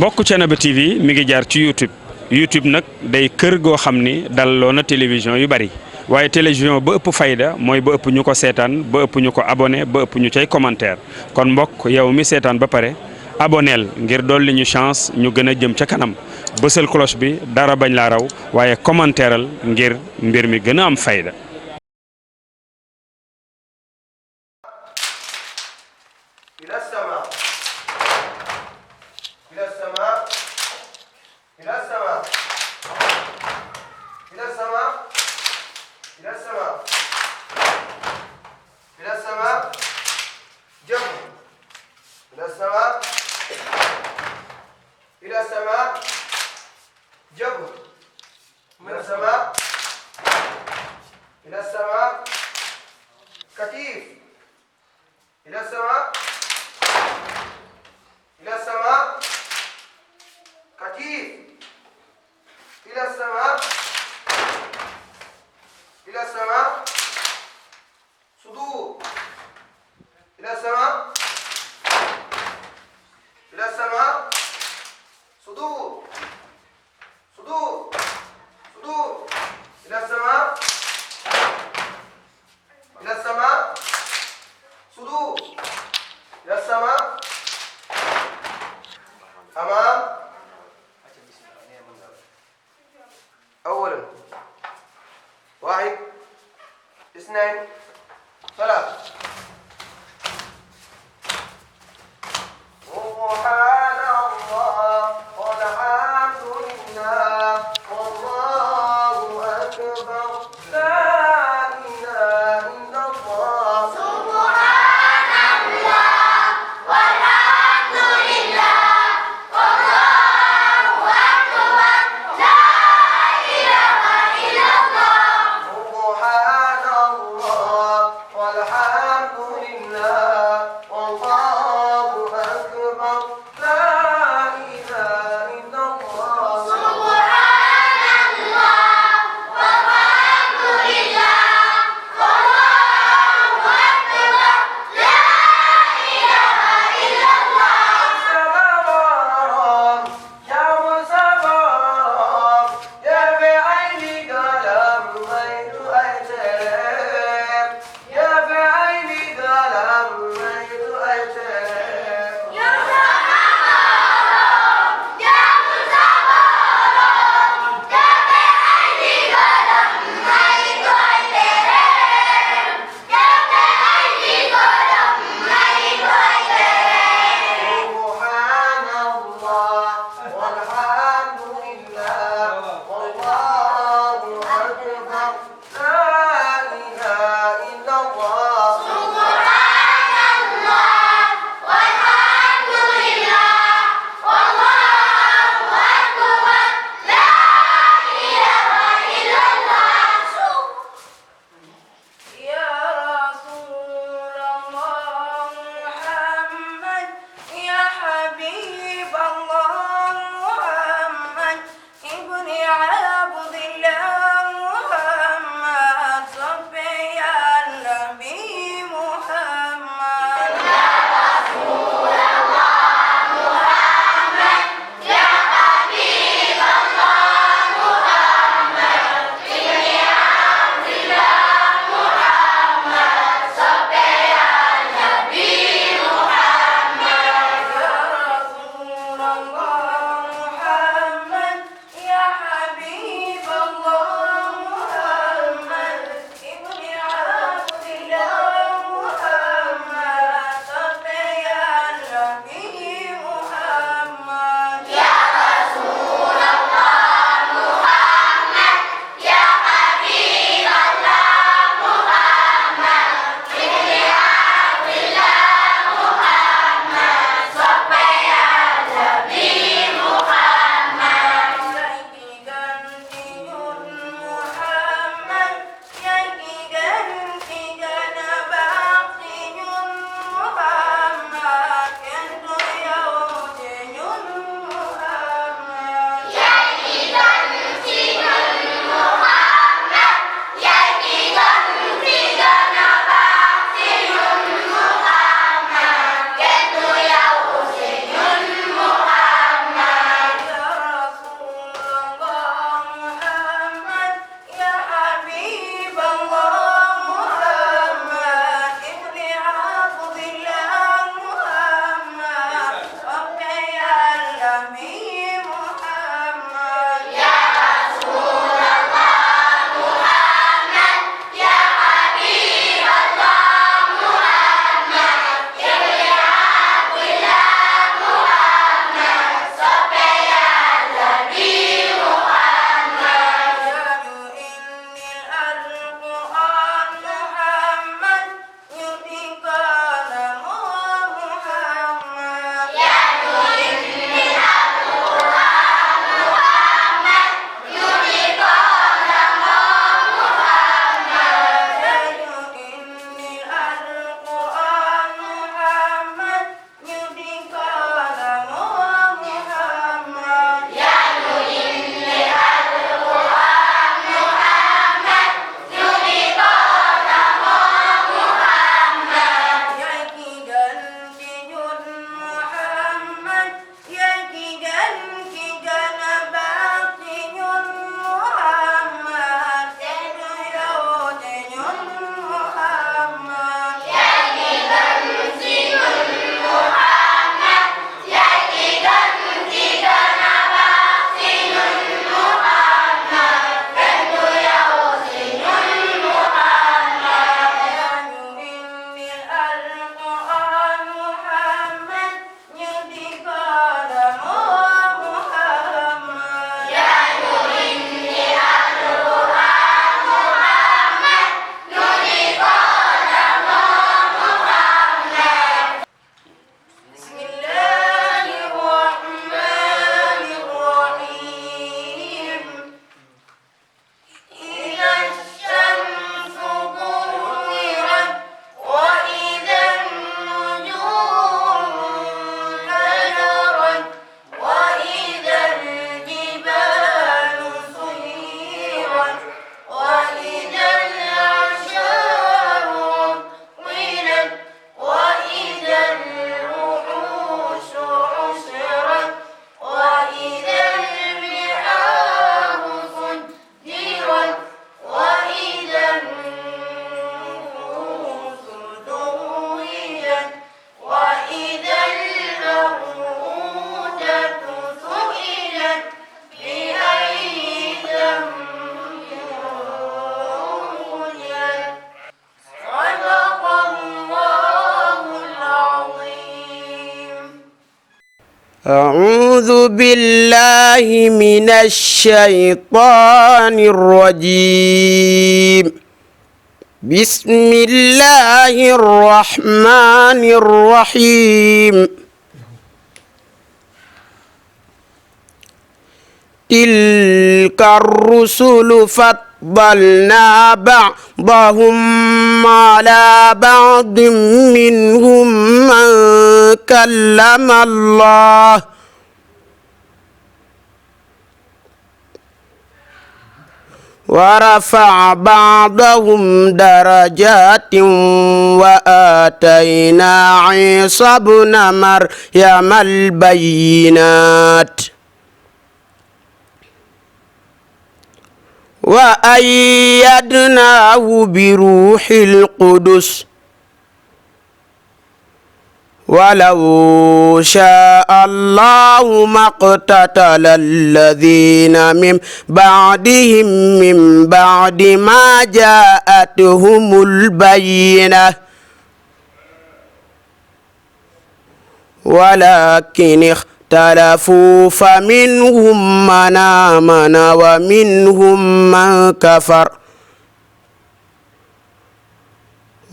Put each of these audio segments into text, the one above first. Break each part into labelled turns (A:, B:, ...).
A: mbokk Thiénaba TV mi ngi jaar ci YouTube nag day kër goo xam ni dalloo na télévision yu bari waaye télévision ba ëpp fayda mooy ba ëpp ñu ko seetaan ba ëpp ñu ko abonné ba ëpp ñu cay commentaire kon mbokk yow mi seetaan ba pare aboneel ngir dolli ñu chance ñu gën a jëm ca kanam bësal cloche bi dara bañ laa raw waaye commentaireal ngir mbir mi gën a am fayda.
B: أعوذ بالله من الشيطان الرجيم بسم الله الرحمن الرحيم تلك الرسل فضلنا بعضهم على بعض منهم من كلم الله ورفع بعضهم درجات وآتينا عيسى ابن مريم البينات وأيدناه بروح القدس ولو شاء الله ما اقتتل الذين من بعدهم من بعد ما جاءتهم البينة ولكن اختلفوا فمنهم من آمن ومنهم من كفر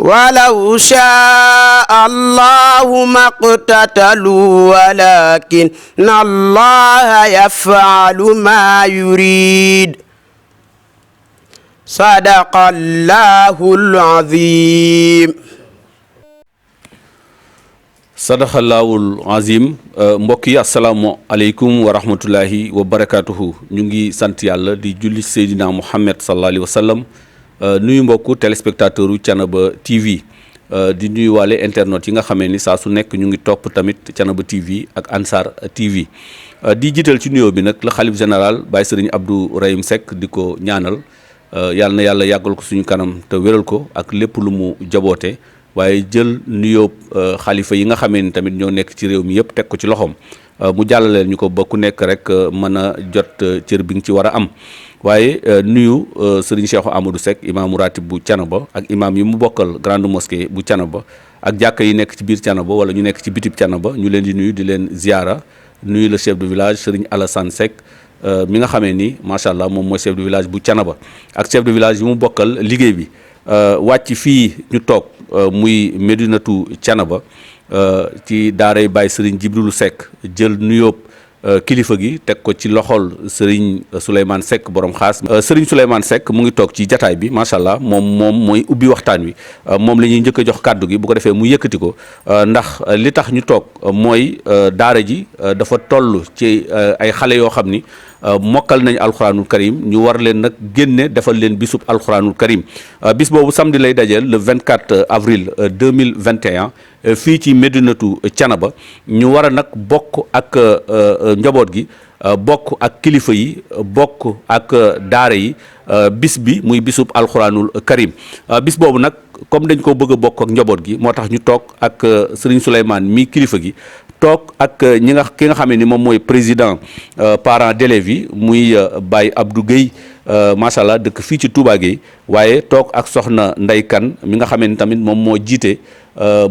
B: ولو شاء الله ما اقتتلوا ولكن الله يفعل ما يريد صدق الله العظيم
C: sadaxalaawul azim mbokk yi asalaamualeykum wa rahmatullahi wa barakatuhu ñu ngi sant yàlla di julli Seydina Muhammad sallallahu alayhi wa sallam nuyu mbokku téléspectateur u Thiénaba TV di nuyu waale internet yi nga xamee ni saa su nekk ñu ngi topp tamit Thiénaba TV ak Ansar TV di jiital ci nuyoo bi nag la xalif général Baye Serigne Abdou Rahim Seck di ko ñaanal yàlla na yàlla yàggal ko suñu kanam te wéral ko ak lépp lu mu jaboote waaye jël nuyoo xalifa yi nga xamee ni tamit ñoo nekk ci réew mi yëpp teg ko ci loxoom mu jàllaleel ñu ko ba ku nekk rek mën a jot cër bi nga ci war a am waaye nuyu Serigne Cheikh Amadou Seck imaamu ratib bu Thiénaba ak imaam yi mu bokkal grande mosquée bu Thiénaba ak jàkka yi nekk ci biir Thiénaba wala ñu nekk ci bitib Thiénaba ñu leen di nuyu di leen ziara nuyu le chef de village Serigne Alassane Seck mi nga xamee ni macha allah moom mooy chef de village bu Thiénaba ak chef de village yi mu bokkal liggéey bi wàcc fii ñu toog muy Médinatu Thiénaba ci daaray Baye Serigne Djibril Seck jël nuyoo kilifa gi teg ko ci loxol Serigne Souleymane Seck borom xaas Serigne Souleymane Seck mu ngi toog ci jataay bi macha allah moom mooy ubbi waxtaan wi moom la ñuy njëkk a jox kàddu gi bu ko defee mu yëkkati ko ndax li tax ñu toog mooy daara ji dafa toll ci ay xale yoo xam ni mokkal nañ alxuraanul karim ñu war leen nag génne defal leen bisub alxuraanul karim bis boobu samedi lay dajeel le 24 avril 2021 fii ci Médinatu Thiénaba ñu war a nag bokk ak njaboot gi bokk ak kilifa yi bokk ak daara yi bis bi muy bisub alxuraanul karim bis boobu nag comme dañ ko bëgg a bokk ak njaboot gi moo tax ñu toog ak Serigne Souleymane mi kilifa gi toog ak ki nga xam ne ni moom mooy président parents d'élèves yi muy Baye Abdou Guèye macha allah dëkk fii ci Touba Guèye waaye toog ak soxna Ndey Kan mi nga xam ne tamit moom moo jiite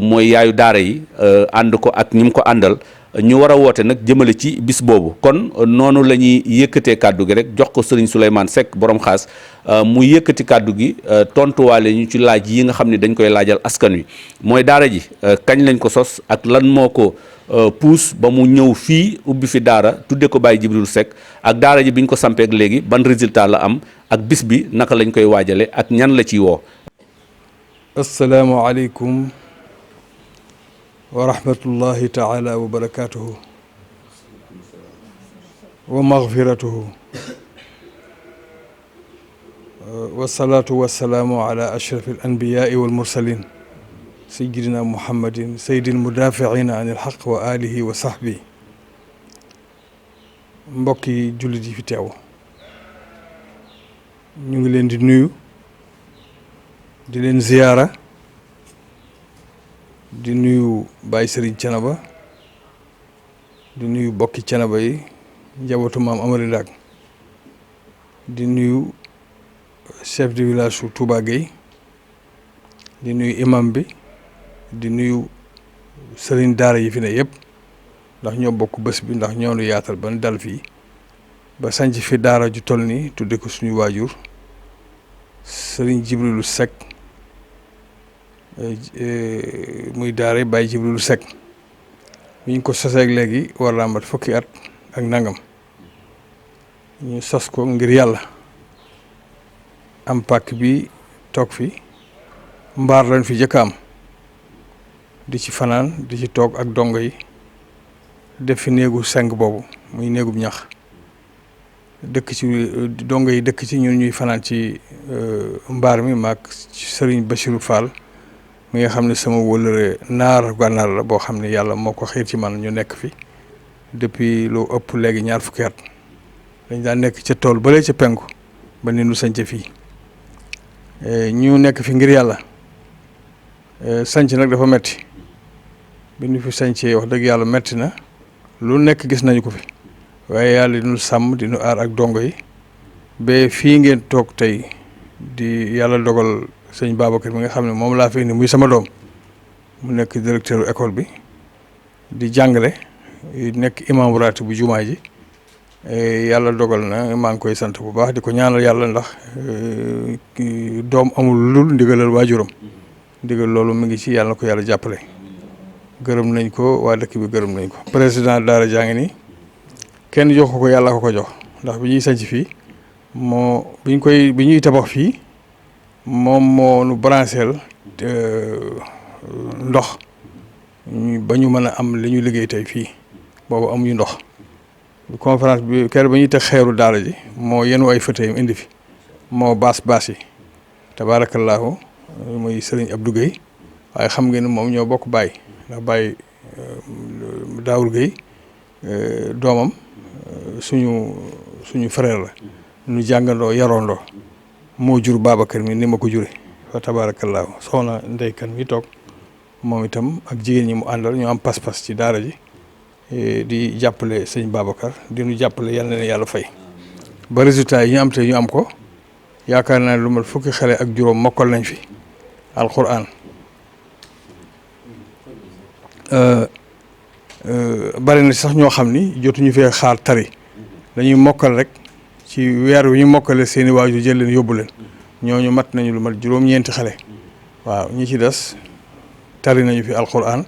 C: mooy yaayu daara yi ànd ko ak ñi mu ko àndal ñu war a woote nag jëmale ci bis boobu kon noonu la ñuy yëkkatee kàddu gi rek jox ko Serigne Souleymane Seck borom xaas mu yëkkati kàddu gi tontuwaale ñu ci laaj yi nga xam ne dañ koy laajal askan wi mooy daara ji kañ lañ ko sos ak lan moo ko puus ba mu ñëw fii ubbi fi daara tudde ko Baye Djibril Seck ak daara ji bi ñu ko sampeek léegi ban résultat la am ak bis bi naka lañ koy waajale ak ñan la ciy woo.
D: asalaamaaleykum wa rahmatullahi taala wa barakatuhu wa maghfiratuhu wasalaatu wasalaamu ala ashrafi al anbiyaai wal mursalin sayyidina muhammadin sayyidil mudaafiina an il haq wa alihi wa sahbi mbokki jullit yi fi teew ñu ngi leen di nuyu di leen ziyaara di nuyu Baye Serigne Thiénaba di nuyu bokki Thiénaba yi njabootu maam Amary Ndak di nuyu chef de village su Touba Guèye di nuyu imam bi di nuyu Serigne daara yi fi ne yëpp ndax ñoo bokk bés bi ndax ñoo nu yaatal ban dal fii ba sanc fi daara ju toll nii tudde ko suñu waajur sëriñ Jibrilu Seck muy daara Baye Jibrilu Seck bi ñu ko soseeg léegi war naa mat fukki at ak nangam ñu sos ko ngir yàlla am pàkk bi toog fi mbaar lañ fi jëkk am di ci fanaan di ci toog ak dongo yi def fi néegu seng boobu muy néegub ñax dëkk ci dongo yi dëkk ci ñun ñuy fanaan ci mbaar mi maag Serigne Bachirou Fall mi nga xam ne sama wëllëre naar gànnaar la boo xam ne yàlla moo ko xiir ci man ñu nekk fi depuis lu ëpp léegi ñaar fukki at dañ daan nekk ca tool bale ca penku ba ni nu sañc fii ñu nekk fi ngir yàlla sañc nag dafa metti bi ñu fi sañcee wax dëgg yàlla metti na lu nekk gis nañu ko fi waaye yàlla di nu sàmm di nu aar ak dongo yi ba fii ngeen toog tey di yàlla dogal sëñ Babacar mi nga xam ne moom laa fi indi muy sama doom mu nekk directeur école bi di jàngale nekk imam ratib bu jumaa ji yàlla dogal na maa ngi koy sant bu baax di ko ñaanal yàlla ndax doom amul lul ndigalal waajuram ndigal loolu mu ngi ci yàlla na ko yàlla jàppale gërëm nañ ko waa dëkk bi gërëm nañ ko président daara jaa ngi nii kenn jox ko yàlla ko jox ndax bi ñuy sanc fii bi ñuy tabax fii moom moo nu brancheel ndox ba ñu mën a am li ñu liggéey tey fii boobu amuñu ndox conférence bi kër ba ñuy teg xeeru daara ji moo yenu ay fauteuil indi fi moo baas yi tabaarakallaahu muy Serigne Abdou Guèye waaye xam ngeen ne moom ñoo bokk Baye ndax Baye Daawul Guèye doomam suñu frère la ñu jàngandoo yaroondoo moo jur Babacar mi ni ma ko jure fa tabaarakallaahu soxna ndeykan mi toog moom itam ak jigéen ñi mu àndal ñu am pas-pas ci daara ji di jàppale sëñ Babacar di ñu jàppale yal na leen yàlla fay ba résultat yi ñu am te ñu am ko yaakaar naa ne lu mat fukki xale ak juróom mokkal nañ fi alquran bari na sax ñoo xam ni jotuñu fee xaar tari dañuy mokkal rek ci weer wi ñu mokkale seeni waajur jël leen yóbbu leen ñooñu mat nañu lu mat juróom-ñeenti xale waaw ñi ci des tari nañu fi alquran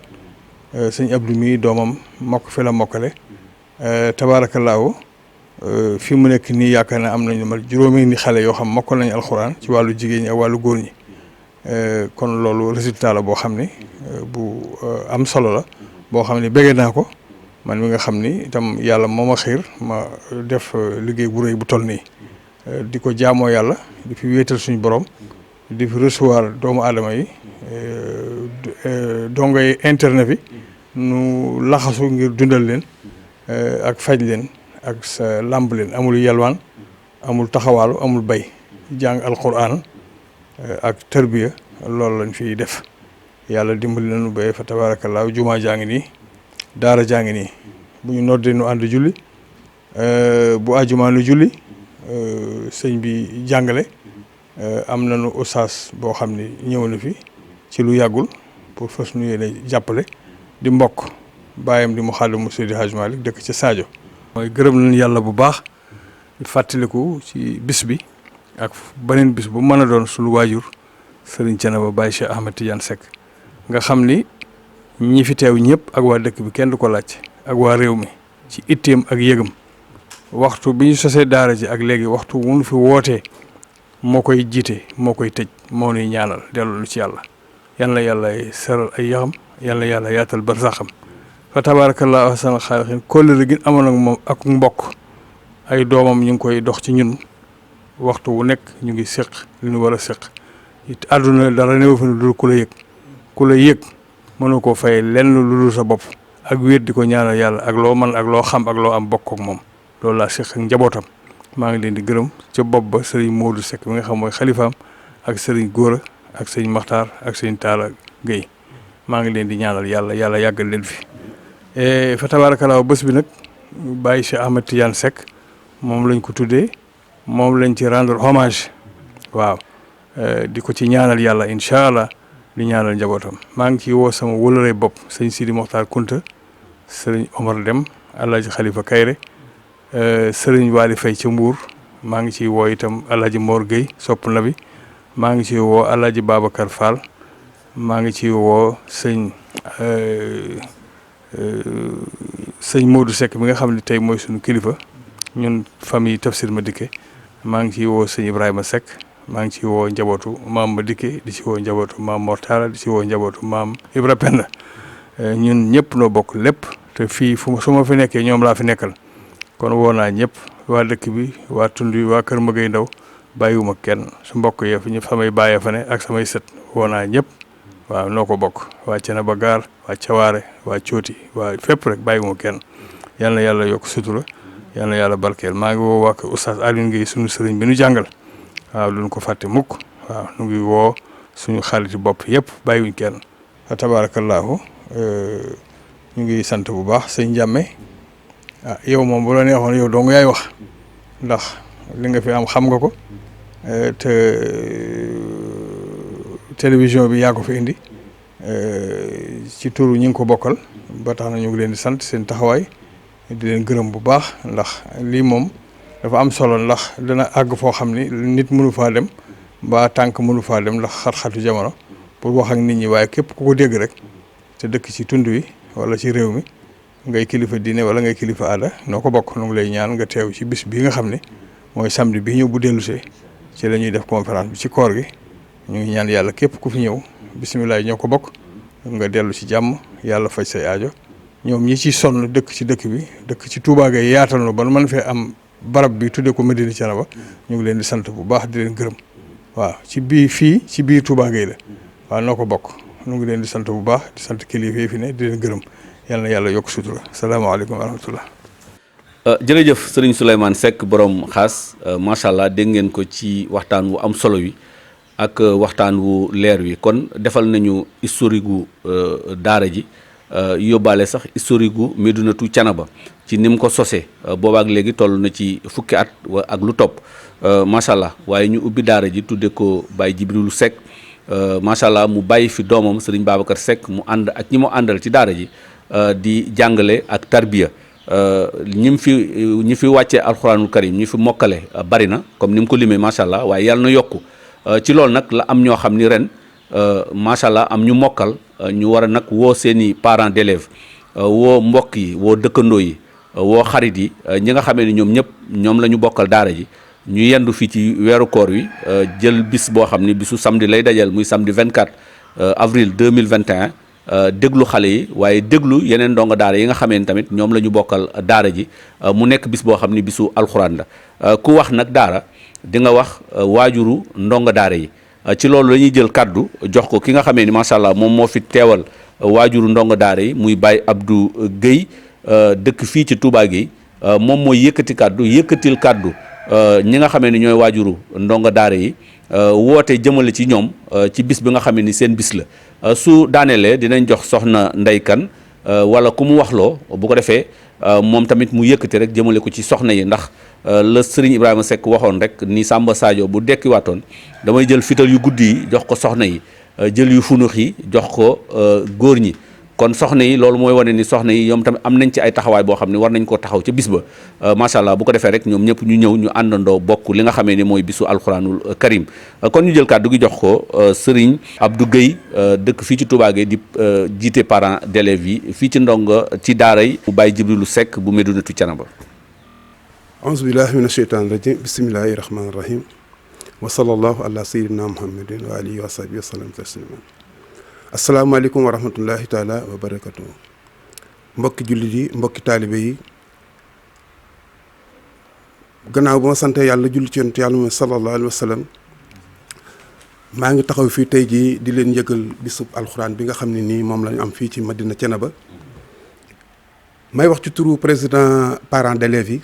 D: sëñ Abdou mi doomam mokk fi la mokkale tabaarakallaahu fi mu nekk nii yaakaar naa am nañu lu mat juróomi ni xale yoo xam mokkal nañu alquran ci wàllu jigéen ñi ak wàllu góor ñi kon loolu résultat la boo xam ni bu am solo la boo xam ne bëgg naa ko man mi nga xam ni itam yàlla moo ma xiir ma def liggéey bu rëy bu toll nii di ko jaamoo yàlla di fi wéetal suñu borom di fi recevoir doomu aadama yi dongoy internet bi nu laxasu ngir dundal leen ak faj leen ak sa làmb leen amul yelwaan amul taxawaalu amul bay jàng alquran ak tërbiya loolu lañ fiy def yàlla dimbali nañu ba fa tabaarakallaahu jumaa jaa ngi nii daara jaa ngi nii bu ñu noddee nu ànd julli bu àjjumaa nu julli sëñ bi jàngale am nañu ustaas boo xam ni ñëw na fi ci lu yàggul pour fas nu yéene jàppale di mbokk bàyyam di mu xàllamu Seydi Hadj Malick dëkk ca Sadio. mooy gërëm nañu yàlla bu baax di fàttaliku ci bis bi ak beneen bis bu mën a doon suñu waajur Serigne Thiénaba Baye Cheikh Ahmed Tidiane Seck nga xam ni ñi fi teew ñëpp ak waa dëkk bi kenn du ko laaj ak waa réew mi ci itteem ak yëgam waxtu bi ñu sosee daara ji ak léegi waxtu wu ñu fi wootee moo koy jiite moo koy tëj moo nuy ñaanal dellu ci yàlla yal na yàlla seral ay yaxam yal na yàlla yaatal barsaxam fa tabaarakallaahu ahsanal xaaliqiin kóllëre gi amoon ak moom ak mbokk ay doomam ñu ngi koy dox ci ñun waxtu wu nekk ñu ngi séq li ñu war a séq it àdduna dara néew fi ne dul ku la yëg mënoo koo fay lenn lu dul sa bopp ak wéet di ko ñaanal yàlla ak loo man ak loo xam ak loo am bokk ak moom loolu laa séq ak njabootam maa ngi leen di gërëm ca bopp ba sëriñ Modou Seck mi nga xam mooy xalifaam ak sëriñ Góora ak sëriñ Maxtaar ak sëriñ Taala Guèye maa ngi leen di ñaanal yàlla yàggal leen fi fa tabaarakallaahu bés bi nag Baye Cheikh Ahmed Tidiane Seck moom lañ ko tuddee moom lañ ci rendre hommage waaw di ko ci ñaanal yàlla incha allah di ñaanal njabootam maa ngi ciy woo sama wëlëree bopp sëñ Sidi Mokhtar Kunta sëriñ Omar Dem Alaaji Xalifa Kayre sëriñ Waly Faye ca Mbuur maa ngi ciy woo itam Alaaji Mor Gueye sopp na bi maa ngi ciy woo Alaaji Babacar Fall maa ngi ciy woo sëñ Modou Seck mi nga xam ne tey mooy suñu kilifa ñun famille Tafsir Madické maa ngi ciy woo sëñ Ibrahima Seck maa ngi ciy woo njabootu maam Madické di ci woo njabootu maam Mortala di ci woo njabootu maam Ibra Penda ñun ñëpp noo bokk lépp te fii su ma fi nekkee ñoom laa fi nekkal kon woo naa ñëpp waa dëkk bi waa tund yi waa Kër Magay Ndaw bàyyiwuma kenn su mbokk yee fi ñu samay bàyyee fa ne ak samay sët woo naa ñëpp waaw noo ko bokk waa Cenaba Gaar waa Cawaare waa Cooti waa fépp rek bàyyiwuma kenn yal na yàlla yokk sutura yal na yàlla barkeel maa ngi woo waa kër Oustaz Alioune Guèye suñu sëriñ bi nu jàngal waaw duñ ko fàtte mukk waaw nu ngi woo suñu xariti bopp yëpp bàyyiwuñ kenn fa tabaarakallaahu ñu ngi sant bu baax sëñ Njàmme yow moom bu la neexoon yow dong yaay wax ndax li nga fi am xam nga ko te télévision bi yaa ko fi indi ci turu ñi ngi ko bokkal ba tax na ñu ngi leen di sant seen taxawaay di leen gërëm bu baax ndax lii moom dafa am solo ndax dana àgg foo xam ni nit mënu faa dem mbaa tànk mënu faa dem ndax xat-xatu jamono pour wax ak nit ñi waaye képp ku ko dégg rek te dëkk ci tund wi wala ci réew mi ngay kilifa diine wala ngay kilifa aada noo ko bokk nu ngi lay ñaan nga teew ci bis bii nga xam ne mooy samedi bi ñëw bu dellusee ci la ñuy def conférence bi ci koor gi ñu ngi ñaan yàlla képp ku fi ñëw bisimilah ñoo ko bokk nga dellu ci jàmm yàlla faj say aajo ñoom ñi ci sonn dëkk ci dëkk bi dëkk ci Touba Gueye yaatal na ba mën fee am barab bi tuddee ko Medina Thiénaba ñu ngi leen di sant bu baax di leen gërëm waaw ci biir Touba Gueye la waaw noo ko bokk ñu ngi leen di sant bu baax di sant kilifa yi fi ne di leen gërëm yal na yàlla yokk sutura salaamaaleykum wa rahmatullah.
C: jërëjëf sëriñ Souleymane Seck borom xaas macha allah dégg ngeen ko ci waxtaan wu am solo wi ak waxtaan wu leer wi kon defal nañu historique gu daara ji yóbbaale sax historique gu Medinatu Thiénaba ci ni mu ko sosee boobaak léegi toll na ci fukki at ak lu topp macha allah waaye ñu ubbi daara ji tudde ko Baye Jibrilu Seck macha allah mu bàyyi fi doomam sëriñ Babacar Seck mu ànd ak ñi mu àndal ci daara ji di jàngale ak tarbiya ñi fi wàccee alxuraanul karim ñi fi mokkale bari na comme ni mu ko limee macha allah waaye yàlla na yokku ci loolu nag la am ñoo xam ni ren macha allah am ñu mokkal ñu war a nag woo seeni parents d'élèves woo mbokk yi woo dëkkandoo yi woo xarit yi ñi nga xamee ni ñoom la ñu bokkal daara ji ñu yendu fii ci weeru koor wi jël bis boo xam ni bisu samedi lay dajal muy samedi 24 avril 2021 déglu xale yi waaye déglu yeneen ndongo daara yi nga xamee ni tamit ñoom la ñu bokkal daara ji mu nekk bis boo xam ni bisu alxuraan la ku wax nag daara di nga wax waajuru ndongo daara yi ci loolu la ñuy jël kaddu jox ko ki nga xamee ni macha allah moom moo fi teewal waajuru ndongo daara yi muy Baye Abdou Guèye dëkk fii ci Touba Gueye moom mooy yëkkatil kaddu ñi nga xamee ni ñooy waajuru ndongo daara yi woote jëmale ci ñoom ci bis bi nga xamee ni seen bis la su daanelee dinañ jox soxna Ndey Kan wala ku mu waxloo bu ko defee moom tamit mu yëkkati rek jëmale ko ci soxna yi ndax la Serigne Ibrahima Seck waxoon rek ni Samba Sadio bu dekkiwaatoon damay jël fital yu guddi yi jox ko soxna yi jël yu funux yi jox ko góor ñi kon soxna yi loolu mooy wane ni soxna yi ñoom tamit am nañ ci ay taxawaay boo xam ne war nañ koo taxaw ca bis ba macha allah bu ko defee rek ñoom ñëpp ñu ñëw ñu àndandoo bokk li nga xamee ni mooy bisu alxuraanul karim kon ñu jël kàddu gi jox ko Serigne Abdou Guèye dëkk fii ci Touba Gueye di jiite parents d'élèves yi fii ci ndongo ci daara yi bu Baye Jibrilu Seck bu Medinatu Thiénaba.
E: auzu billahi mina sheytaani rajim bismillahi rahmaani rahim wa sallallahu ala sayyidina muhammadin wa alihi wa sahbihi wa sallam tasliman asalaamaaleykum wa rahmatullahi taala wa barakatuh mbokki jullit yi mbokki taalibe yi gannaaw ba ma sante yàlla julli ci yonent yàlla sallallahu alayhi wa sallam maa ngi taxaw fii tey jii di leen yëgal bisub alxuraan bi nga xam ne nii moom la ñu am fii ci Medina Thiénaba may wax ci turu président parents d'élèves yi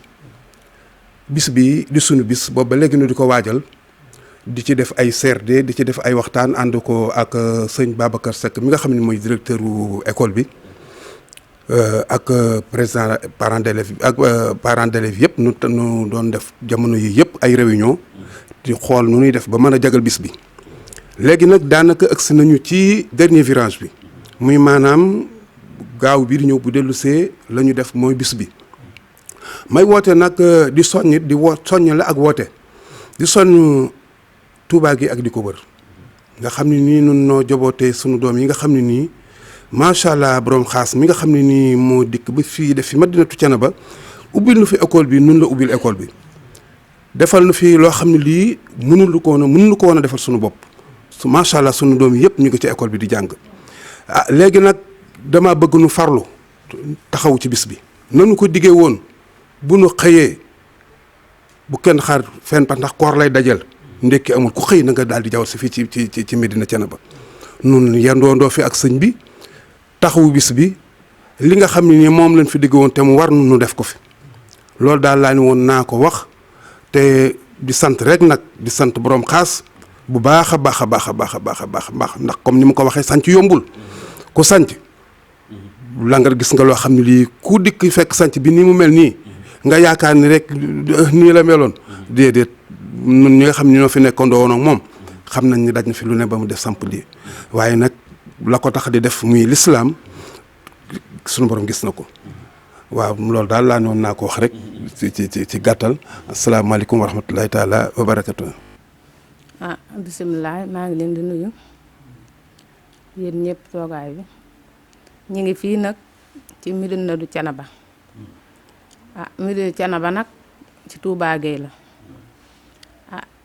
E: bis bi di sunu bis boobu ba léegi nu di ko waajal di ci def ay CRD di ci def ay waxtaan ànd ko ak sëñ Babacar Seck mi nga xam ne mooy directeur wu école bi ak président parents d'élèves ak parents d'élèves yëpp nu doon def jamono yi yëpp ay réunion di xool nu ñuy def ba mën a jagal bis bi. léegi nag daanaka agsi nañu ci dernier virage bi muy maanaam gaaw bii di ñëw bu dellu see la ñu def mooy bis bi. may woote nag di soññ soññ la ak woote di soññ Touba gi ak di ko wër nga xam ne nii nun noo jobootee sunu doom yi nga xam ne nii macha allah borom xaas mi nga xam ne nii moo dikk ba fii def fi Madinatu Thiénaba ubbil nu fi école bi nun la ubbil école bi defal nu fi loo xam ne lii mënulu ko woon a defal sunu bopp su macha allah sunu doom yëpp ñu ngi ci école bi di jàng léegi nag dama bëgg nu farlu taxaw ci bis bi nanu ko diggee woon bu nu xëyee bu kenn xaar fenn pa ndax koor lay dajal ndekki amul ku xëy na nga daal di jawal si fii ci Medina Thiénaba nun yendoondoo fi ak sëñ bi taxawu bis bi li nga xam ne nii moom lañ fi digg woon te mu war nu def ko fi loolu daal laa ni woon naa ko wax te di sant rek nag di sant borom xaas bu baax a baax a baax a baax a baax a baax ndax comme ni ma ko waxee sanc yombul ku sanc la nga gis nga loo xam ne lii ku dikk fekk sanc bi ni mu mel nii nga yaakaar ni rek nii la meloon déedéet ñun ñi nga xam ne ñoo fi nekkandoo woon ak moom xam nañ ni daj na fi lu ne ba mu def samp lii waaye nag la ko tax di def muy lislaam sunu borom gis na ko waaw loolu daal laa noonu naa ko wax rek ci gàttal asalaamaaleykum wa rahmatullahi taala wa barakatu.
F: bisimilah maa ngi leen di nuyu yéen ñëpp toogaay bi ñu ngi fii nag ci Madinatu Thiénaba Madinatu Thiénaba nag ci Touba Gueye la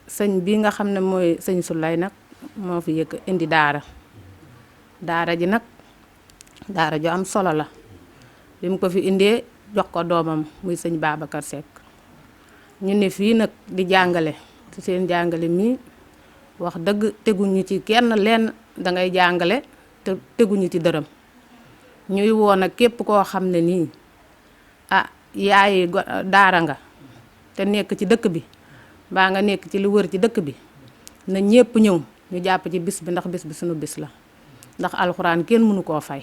F: sëñ bi nga xam ne mooy sëñ Souley nag moo fi indi daara ji nag daara ju am solo la bi mu ko fi indee jox ko doomam muy sëñ Babacar Seck ñu ne fii nag di jàngale ci seen jàngale mii wax dëgg teguñu ci kenn lenn dangay jàngale te teguñu ci dërëm ñuy woo nag képp koo xam ne nii yaay daara nga te nekk ci dëkk bi mbaa nga nekk ci lu wër ci dëkk bi na ñépp ñëw ñu jàpp ci bis bi ndax bis bi sunu bis la ndax alxuraan kenn mënu koo fay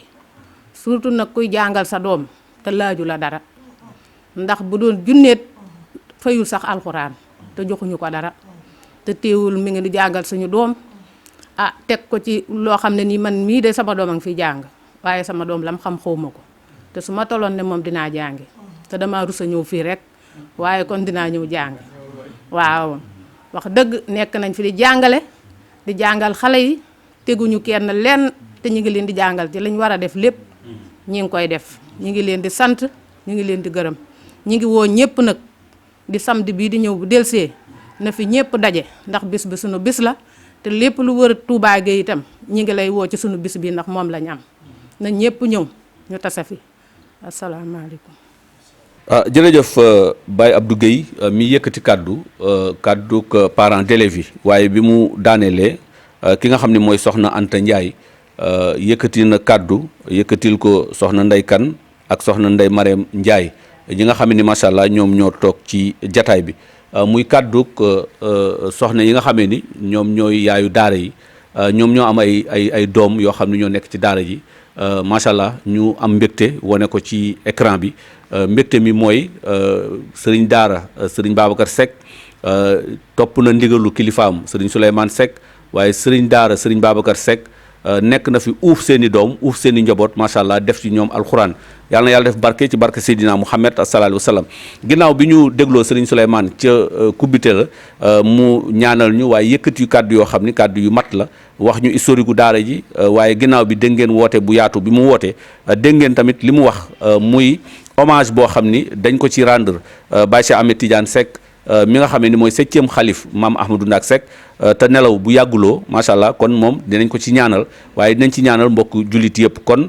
F: surtout nag kuy jàngal sa doom te laaju la dara ndax bu doon junneet fayul sax alxuraan te joxuñu ko dara te teewul mi ngi di jàngal suñu doom teg ko ci loo xam ne nii man mii de sama doom a ngi fi jàng waaye sama doom lam xam xawma ko te su ma tolloon ne moom dinaa jàngi te dama rus a ñëw fii rek waaye kon dinaa ñëw jàng waaw wax dëgg nekk nañ fi di jàngale di jàngal xale yi teguñu kenn lenn te ñu ngi leen di jàngal ci lañ war a def lépp ñi ngi koy def ñi ngi leen di sant ñi ngi leen di gërëm ñi ngi woo ñëpp nag di samedi bii di ñëw bu delsee na fi ñëpp daje ndax bis bi sunu bis la te lépp lu wër Touba Gueye itam ñi ngi lay woo ci sunu bis bi ndax moom lañ am na ñëpp ñëw ñu tase fi asalaamaaleykum.
C: jërëjëf Baye Abdou Gueye mi yëkkati kaddu parents d'élèves yi waaye bi mu daaneelee ki nga xam ne mooy soxna Anta Ndiaye yëkkati na kaddu yëkkatil ko soxna Ndey Kan ak soxna Ndey Mareem Ndiaye ñi nga xam ne macha allah ñoom ñoo toog ci jataay bi muy kaddu soxna yi nga xamee ni ñoom ñooy yaayu daara yi ñoom ñoo am ay doom yoo xam ne ñoo nekk ci daara ji macha allah ñu am mbégte wane ko ci écran bi. mbégte mi mooy sëriñ daara sëriñ Babacar Seck topp na ndigalu kilifaam sëriñ Souleymane Seck waaye sëriñ daara sëriñ Babacar Seck nekk na fi uuf seen i doom uuf seen i njaboot macha allah def ci ñoom alxuraan yàlla na yàlla def barke ci barke Seydina Mouhamed sallallahu alayhi wa sallam ginnaaw bi ñu dégloo sëriñ Souleymane ca kubbite la mu ñaanal ñu waaye yëkkati kàddu yoo xam ni kàddu yu mat la wax ñu historique gu daara ji waaye ginnaaw bi dégg ngeen woote bu yaatu bi mu woote dégg ngeen tamit li mu wax muy hommage boo xam ni dañ ko ci rendre Baye Cheikh Ahmed Tidiane Seck mi nga xam ne ni mooy 7e xalif maam Ahmadou Ndak Seck te nelaw bu yàgguloo macha allah kon moom dinañ ko ci ñaanal waaye dinañ ci ñaanal mbokk jullit yëpp kon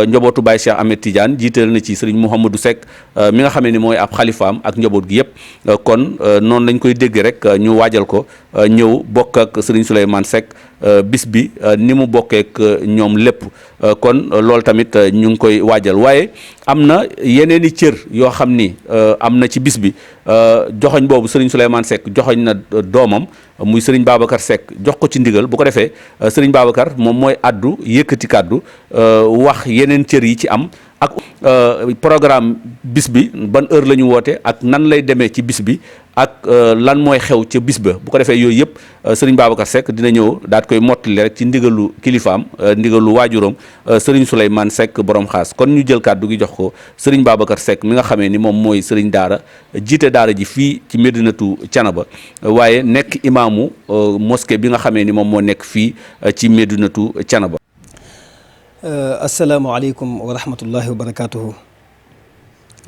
C: njabootu Baye Cheikh Ahmed Tidiane jiital na ci sëriñ Mouhamadou Seck mi nga xam ne ni mooy ab xalifaam ak njaboot gi yëpp kon noonu lañ koy dégg rek ñu waajal ko ñëw bokk ak sëriñ Souleymane Seck bis bi ni mu bokkeek ñoom lépp kon loolu tamit ñu ngi koy waajal waaye am na yeneen i cër yoo xam ni am na ci bis bi joxoñ boobu sëriñ Souleymane Seck joxoñ na doomam muy sëriñ Babacar Seck jox ko ci ndigal bu ko defee sëriñ Babacar moom mooy addu yëkkati kàddu wax yeneen cër yi ci am ak programme bis bi ban heure la ñu woote ak nan lay demee ci bis bi ak lan mooy xew ca bis ba bu ko defee yooyu yëpp sëriñ Babacar Seck dina ñëw daat koy mottali rek ci ndigalu kilifaam ndigalu waajuram sëriñ Souleymane Seck borom xaas kon ñu jël kàddu gi jox ko sëriñ Babacar Seck mi nga xamee ni moom mooy sëriñ daara jiite daara ji fii ci Médinatu Thiénaba waaye nekk imaamu mosquée bi nga xamee ni moom moo nekk fii ci Médinatu Thiénaba.
G: asalaamaaleykum wa rahmatullahi wa barakaatuhu.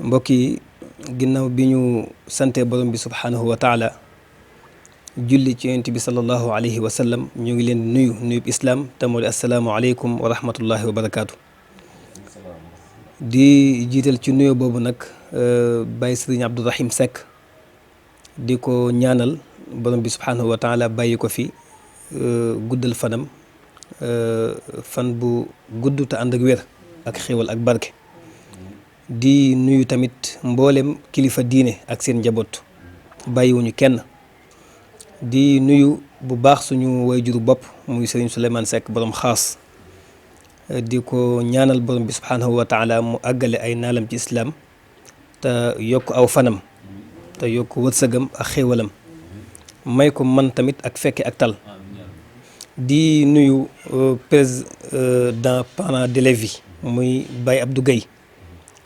G: mbokk yi ginnaaw bi ñu sante borom bi subhaanahu wa taala julli ci yonent bi sallallahu alayhi wa sallam ñu ngi leen nuyu nuyub islaam te moo di asalaamaaleykum wa rahmatullahi wa barakaatu. di jiital ci nuyo boobu nag Baye Serigne Abdourahim Seck di ko ñaanal borom bi subhaanahu wa taala bàyyi ko fi guddal fanam fan bu gudd te ànd ak wér ak xéwal ak barke. di nuyu tamit mboolem kilifa diine ak seen njaboot bàyyiwuñu kenn. di nuyu bu baax suñu wayjuru bopp muy Serigne Souleymane Seck borom xaas di ko ñaanal borom bi subhaanahu wa taala mu àggale ay naalam ci islaam te yokk aw fanam te yokk wërsëgam ak xéwalam may ko man tamit ak fekke ak tal. di nuyu président parents d'élèves yi muy Baye Abdou Guèye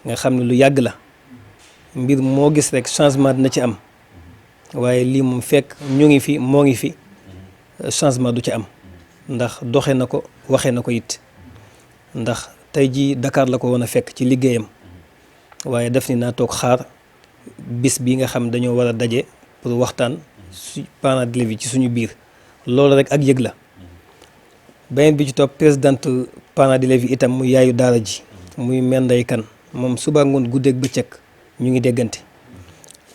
G: nga xam ne lu yàgg la mbir moo gis rek changement dina ci am waaye lii moom fekk ñu ngi fi moo ngi fi changement du ci am ndax doxe na ko waxee na ko it ndax tey jii Dakar la ko woon a fekk ci liggéeyam waaye def ni naa toog xaar bis bi nga xam dañoo war a daje pour waxtaan su parents d'élèves yi ci suñu biir loolu rek ak yëg la. beneen bi ci topp présidente parents d'élèves yi itam muy yaayu daara ji muy Menday Kan moom suba ngoon guddeeg bëccëg ñu ngi déggante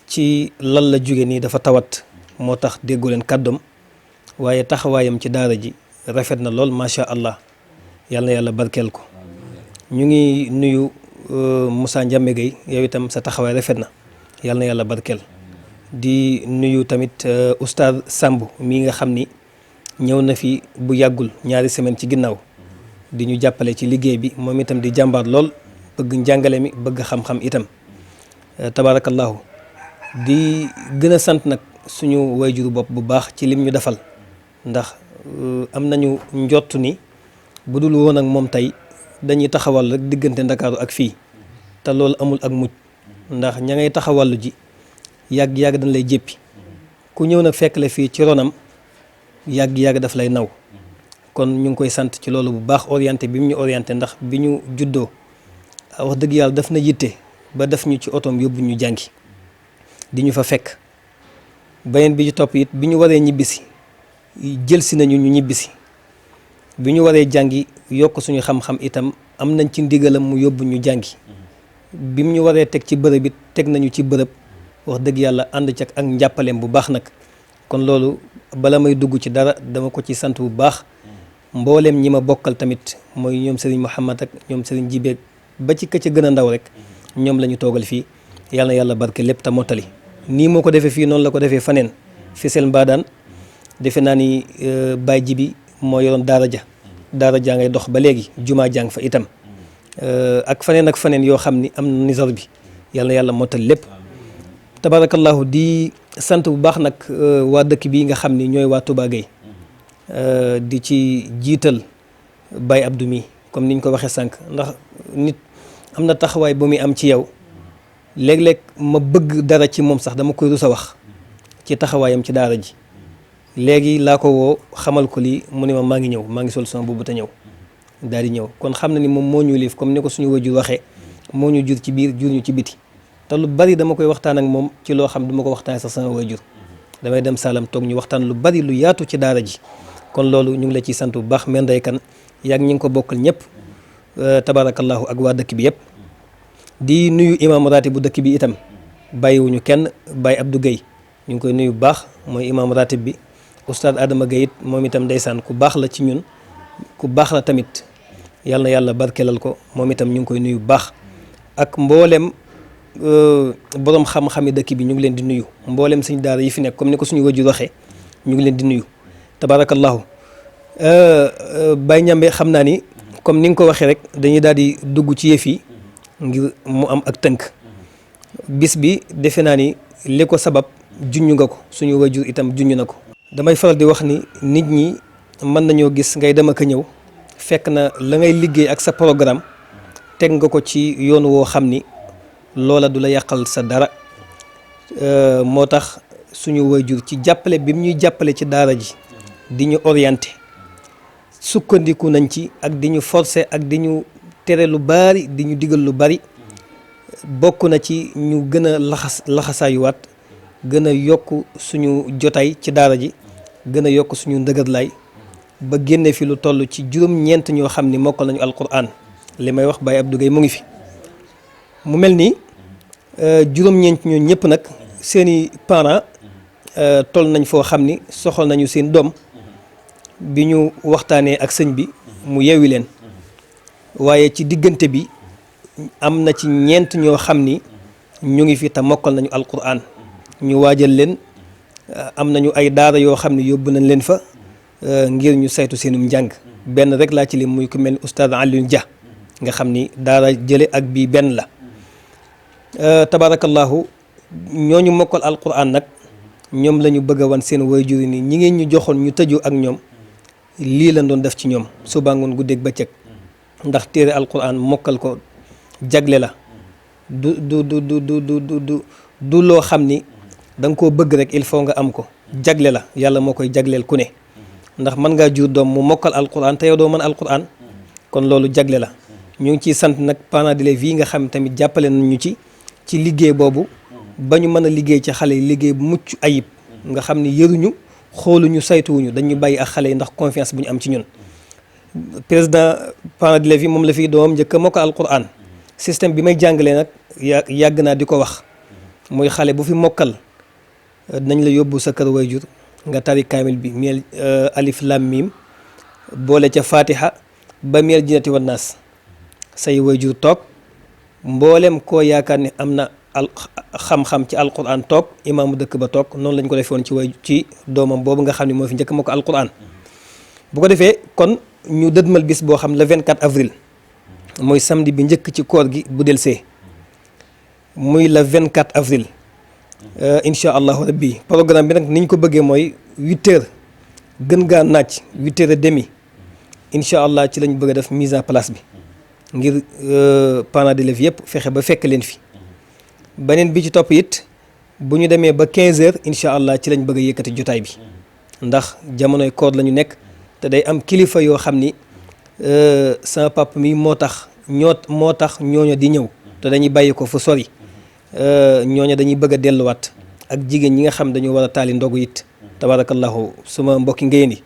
G: ci lan la jóge nii dafa tawat moo tax déggoo leen kàddoom waaye taxawaayam ci daara ji rafet na lool macha allah yal na yàlla barkeel ko. ñu ngi nuyu Moussa Ndiame Gueye yow itam sa taxawaay rafet na yal na yàlla barkeel. di nuyu tamit oustaz Samb mii nga xam ni ñëw na fi bu yàggul ñaari semaine ci ginnaaw di ñu jàppale ci liggéey bi moom itam di jàmbaar lool bëgg njàngale mi bëgg xam-xam itam tabaarakallahu di gën a sant nag suñu wayjuru bopp bu baax ci lim ñu defal ndax am nañu njott ni bu dul woon ak moom tey dañuy taxawal rek diggante Ndakaaru ak fii te loolu amul ak mujj ndax ña ngay taxawallu ji yàgg-yàgg dañ lay jéppi ku ñëw nag fekk la fii ci ronam yàgg-yàgg daf lay naw kon ñu ngi koy sant ci loolu bu baax orienté bi mu ñu orienté ndax bi ñu juddoo wax dëgg yàlla daf na yitte ba def ñu ci otoom yóbbu ñu jàngi di ñu fa fekk beneen bi ci topp it bi ñu waree ñibbisi jël si nañu ñu ñibbisi bi ñu waree jàngi yokk suñu xam-xam itam am nañ ci ndigalam mu yóbbu ñu jàngi bi mu ñu waree teg ci bërëb it teg nañu ci bërëb wax dëgg yàlla ànd ci ak njàppaleem bu baax nag kon loolu bala may dugg ci dara dama ko ci sant bu baax mbooleem ñi ma bokkal tamit mooy ñoom Serigne Mouhamad ak ñoom Serigne Jibeeg ba ci ka ca gën a ndaw rek ñoom la ñu toogal fii yàlla na yàlla barke lépp te mottali nii moo ko defee fii noonu la ko defee faneen Fissel Mbadaan defe naa ni Baye Jibi moo yoroon daara jaa ngay dox ba léegi jumaa jàng fa itam ak faneen yoo xam ni am na nisar bi yàlla na yàlla mottali lépp tabarakallahu di sant bu baax nag waa dëkk bi nga xam ni ñooy waa Touba Gueye di ci jiital Baye Abdou mi comme niñ ko waxee sànq ndax nit am na taxawaay bu muy am ci yow léeg-léeg ma bëgg dara ci moom sax dama koy rus a wax ci taxawaayam ci daara ji léegi laa ko woo xamal ko lii mu ne ma maa ngi sol sama boobu te ñëw daal di ñëw kon xam na ni moom moo ñu liif comme ni ko suñu wajur waxee moo ñu jur ci biir jur ñu ci biti te lu bari dama koy waxtaan ak moom ci loo xam du ma ko waxtaan sax sama wajur damay dem Salam toog ñu waxtaan lu bari lu yaatu ci daara ji kon loolu ñu ngi la ciy sant bu baax Menday Kan yaag ñi ngi ko bokkal ñëpp tabarakallahu ak waa dëkk bi yëpp di nuyu imam ratib bu dëkk bi itam bàyyiwuñu kenn Baye Abdou Guèye ñu ngi koy nuyu bu baax mooy imam ratib bi oustaz Adama Guèye it moom itam ndeysaan ku baax la ci ñun ku baax la tamit yàlla na yàlla barkelal ko moom itam ñu ngi koy nuyu bu baax ak mboolem borom xam-xami dëkk bi ñu ngi leen di nuyu mboolem suñu daara yi fi nekk comme ni ko suñu wajur waxee ñu ngi leen di nuyu tabarakallahu Baye Ñambe xam naa ni comme ni nga ko waxee rek dañuy daal di dugg ci yëf yi ngir mu am ak tënk. bis bi defe naa ni li ko sabab junñu nga ko, suñu wajur itam junñu na ko. damay faral di wax ni nit ñi mën nañoo gis ngay dem ak a ñëw fekk na la ngay liggéey ak sa programme teg nga ko ci yoon woo xam ni loola du la yàqal sa dara. moo tax suñu wajur ci jàppale bi mu ñuy jàppale ci daara ji di ñu orienté sukkandiku nañ ci ak di ñu forcer ak di ñu tere lu bari di ñu digal lu bari. bokk na ci ñu gën a laxasaayuwaat gën a yokk suñu jotaay ci daara ji gën a yokk suñu ndëgërlaay ba génne fi lu toll ci juróom-ñeent ñoo xam ni mokkal nañu alquran li may wax Baye Abdou Gueye mu ngi fi. mu mel ni juróom-ñeent ñoo ñëpp nag seeni parents toll nañ foo xam ni soxal nañu seen doom bi ñu waxtaanee ak sëñ bi mu yeewi leen waaye ci diggante bi. am na ci ñeent ñoo xam ni ñu ngi fi te mokkal nañu alquran ñu waajal leen am nañu ay daara yoo xam ne yóbbu nañ leen fa ngir ñu saytu seenum njàng. benn rek laa ci lim muy ku mel ni oustaz Alioune Dia nga xam ni daara jële ak bii benn la. tabarakallahu ñooñu mokkal alquran nag ñoom la ñu bëgg a wan seen waajur ni ñi ngeen ñu joxoon ñu tëju ak ñoom lii lañ doon def ci ñoom suba ngoon guddeeg bëccëg ndax téere alquran mokkal ko. jagle la du loo xam ni da nga koo bëgg rek il faut nga am ko jagle la yàlla moo koy jagleel ku ne ndax mën ngaa jur doom mu mokkal alquran te yow doo mën alquran kon loolu jagle la. ñu ngi ciy sant nag parents d'élèves yi nga xam tamit jàppale nañu ci liggéey boobu ba ñu mën a liggéey ci xale yi liggéey bu mucc ayib nga xam ni yëruñu xooluñu saytuwuñu dañu bàyyi ak xale yi ndax confiance bu ñu am ci ñun. président parents d'élèves yi moom la fi doomam njëkk a mokkal alquran. système bi may jàngalee nag yàgg naa di ko wax muy xale bu fi mokkal nañ la yóbbu sa kër wayjur nga tari kaamil bi meel alif lam mim boole ca fatiha ba meel jinnati wan naas say wayjur toog mboolem koo yaakaar ne am na xam-xam ci alquran toog imaamu dëkk ba toog noonu lañ ko defee woon ci doomam boobu nga xam ne moo fi njëkk moo ko alquran. bu ko defee kon ñu dëdmal bis boo xam le 24 avril. mooy samedi bi njëkk ci koor gi bu delsee muy le 24 avril incha allahu rabbi programme bi nag ni ñu ko bëggee mooy 8h gën gaa naaj 8h30 incha allah ci lañ bëgg a def mise en place bi ngir parents d'élèves yëpp fexe ba fekk leen fi. beneen bi ci topp it bu ñu demee ba 15h incha allah ci lañ bëgg a yëkkati jotaay bi ndax jamonoy koor la ñu nekk te day am kilifa yoo xam ni. sama papa mi moo tax ñooñu di ñëw te dañuy bàyyi ko fu sori ñooñu dañuy bëgg a delluwaat ak jigéen ñi nga xam dañoo war a taali ndogu it tabarakallahu suma mbokki ngeen yi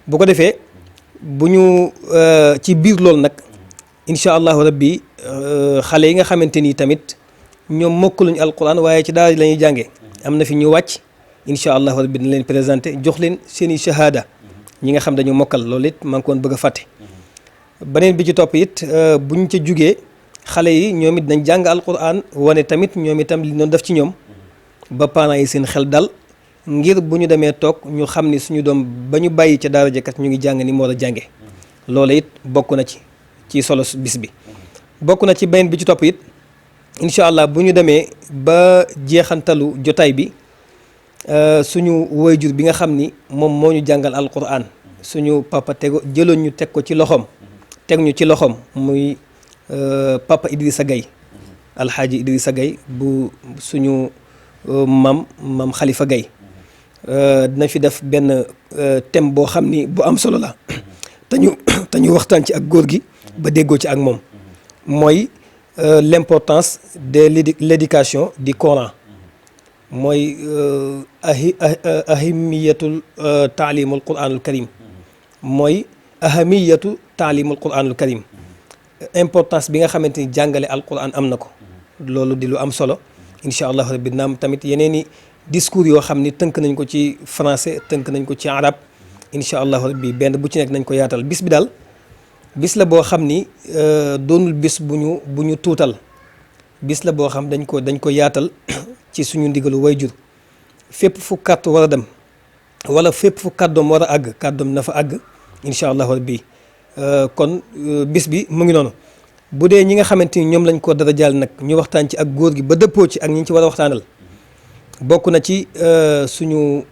G: bu ko defee bu ñu ci biir loolu nag incha allahu rabbi xale yi nga xamante ni tamit ñoom mokkaluñu alquran waaye ci daara la ñuy jàngee am na fi ñu wàcc incha allahu rabbi dina leen présenté jox leen seeni shahada ñi nga xam dañu mokkal loolu it maa ngi koon bëgg a fàtte. beneen bi ci topp it bu ñu ca jugee xale yi ñoom it dañ jàng alquran wane tamit ñoom itam li doon def ci ñoom ba parents yi seen xel dal ngir bu ñu demee toog ñu xam ni suñu doom ba ñu bàyyi ca daara jëkkat ñu ngi jàng ni mu war a jànge loolu it bokk na ci solo bis bi. bokk na ci beneen bi ci topp it incha allah bu ñu demee ba jeexantalu jotaay bi suñu waajur bi nga xam ni moom moo ñu jàngal alquran suñu papa jëloon ñu teg ko ci loxoom. teg ñu ci loxoom muy papa Idrissa Gueye alxaaji Idrissa Gueye bu suñu mam Khalifa Gueye dina fi def benn thème boo xam ni bu am solo la te ñu waxtaan ci ak góor gi ba déggoo ci ak moom mooy l'importance de l'éducation du Coran mooy ahamiyatul taalimul Quranul Karim mooy ahamiyatu taalimul Quranul Karim importance bi nga xamante ni jàngale alquran am na ko loolu di lu am solo incha allah rabbi naam tamit yeneen i discours yoo xam ni tënk nañ ko ci français tënk nañ ko ci arab incha allah rabbi benn bu ci nekk nañ ko yaatal bis bi daal bis la boo xam ni doonul bis bu ñu tuutal bis la boo xam dañ ko yaatal ci suñu ndigalu wayjur fépp fu kàddu war a dem wala fépp fu kàddoom war a àgg kàddoom na fa àgg incha allah rabbi kon bis bi mu ngi noonu bu dee ñi nga xamante ni ñoom lañ ko dara jaal nag ñu waxtaan ci ak góor gi ba dëppoo ci ak ñi ci war a waxtaanal bokk na ci suñu